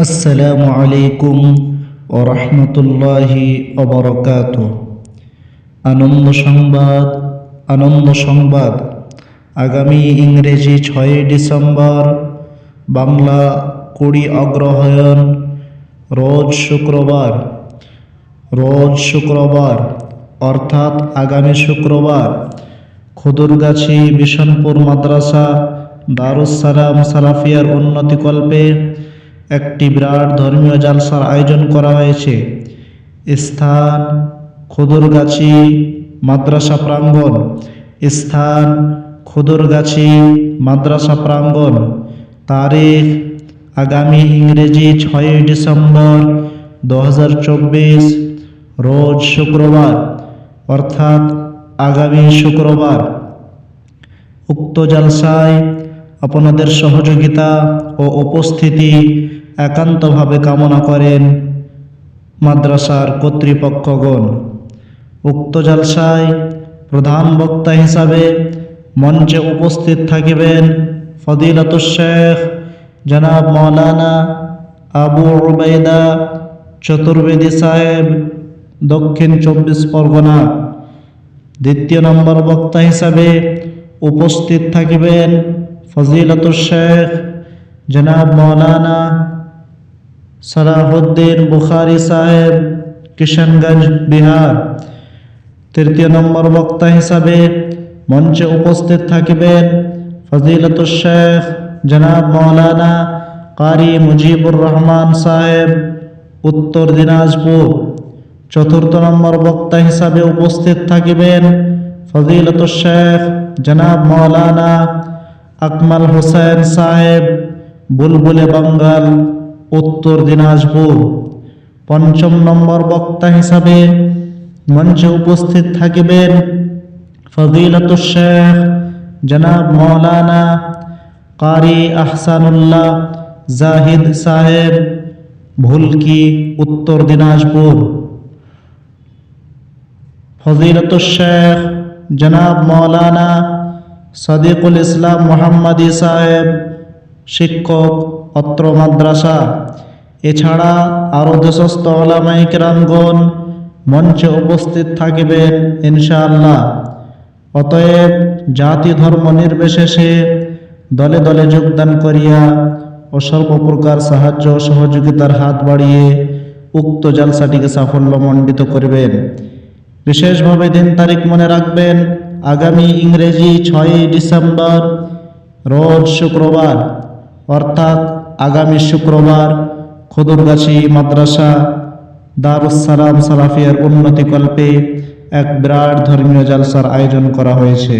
আসসালামু আলাইকুম ওয়া রাহমাতুল্লাহি ওয়া বারাকাতুহু। আনন্দ সংবাদ আগামী ইংরেজি 6 ডিসেম্বর, বাংলা 20 অগ্রহায়ণ, রোজ শুক্রবার অর্থাৎ আগামী শুক্রবার খুদুরগাছি বিশনপুর মাদ্রাসা দারুস সালাম সালাফিয়ার উন্নতিকল্পে একটি বিরাট ধর্মীয় জালসার আয়োজন করা হয়েছে। স্থান খুদুরগাছি মাদ্রাসা প্রাঙ্গণ। তারিখ আগামী ইংরেজি 6 ডিসেম্বর 2024, রোজ শুক্রবার অর্থাৎ আগামী শুক্রবার। উক্ত জালসায় আপনাদের সহযোগিতা ও উপস্থিতি একান্তভাবে কামনা করেন মাদ্রাসার কর্তৃপক্ষগণ। উক্ত জালসায় প্রধান বক্তা হিসাবে মঞ্চে উপস্থিত থাকিবেন ফদিলাতুশ শেখ জনাব মাওলানা আবু উবাইদা চতুর্বেদী সাহেব, দক্ষিণ 24 পরগনা। দ্বিতীয় নম্বর বক্তা হিসাবে উপস্থিত থাকিবেন ফজিলাতুশ শেখ জনাব মাওলানা সালাহুদ্দিন বুখারী সাহেব, কিশনগঞ্জ, বিহার। তৃতীয় নম্বর বক্তা হিসাবে মঞ্চে উপস্থিত থাকিবেন ফজিলাতুশ শেখ জনাব মাওলানা কারি মুজিবুর রহমান সাহেব, উত্তর দিনাজপুর। চতুর্থ নম্বর বক্তা হিসাবে উপস্থিত থাকিবেন ফজিলাতুশ শেখ জনাব মাওলানা আকমাল হোসেন সাহেব, বুলবুলে বাঙ্গাল, উত্তর দিনাজপুর। পঞ্চম নম্বর বক্তা হিসাবে মঞ্চে উপস্থিত থাকিবেন ফজিলাতুশ শেখ জনাব মাওলানা কারি আহসানুল্লাহ জাহিদ সাহেব, ভুলকি, উত্তর দিনাজপুর। ফজিলাতুশ শেখ জনাব মাওলানা সাদিকুল ইসলাম মোহাম্মদী সাহেব, শিক্ষক, অত্র মাদ্রাসা। এছাড়া আরও দেশস্থ উলামায়ে কেরামগণ মঞ্চে উপস্থিত থাকিবেন ইনশাআল্লাহ। অতএব জাতি ধর্ম নির্বিশেষে দলে দলে যোগদান করিয়া ও সর্বপ্রকার সাহায্য সহযোগিতার হাত বাড়িয়ে উক্ত জালসাটিকে সাফল্যমণ্ডিত করবেন। বিশেষভাবে দিন তারিখ মনে রাখবেন, আগামী ইংরেজি 6 ডিসেম্বর, রোজ শুক্রবার অর্থাৎ আগামী শুক্রবার খুদুরগাছি মাদ্রাসা দারুস সালাম সালাফিয়ার উন্নতিকল্পে এক বিরাট ধর্মীয় জালসার আয়োজন করা হয়েছে।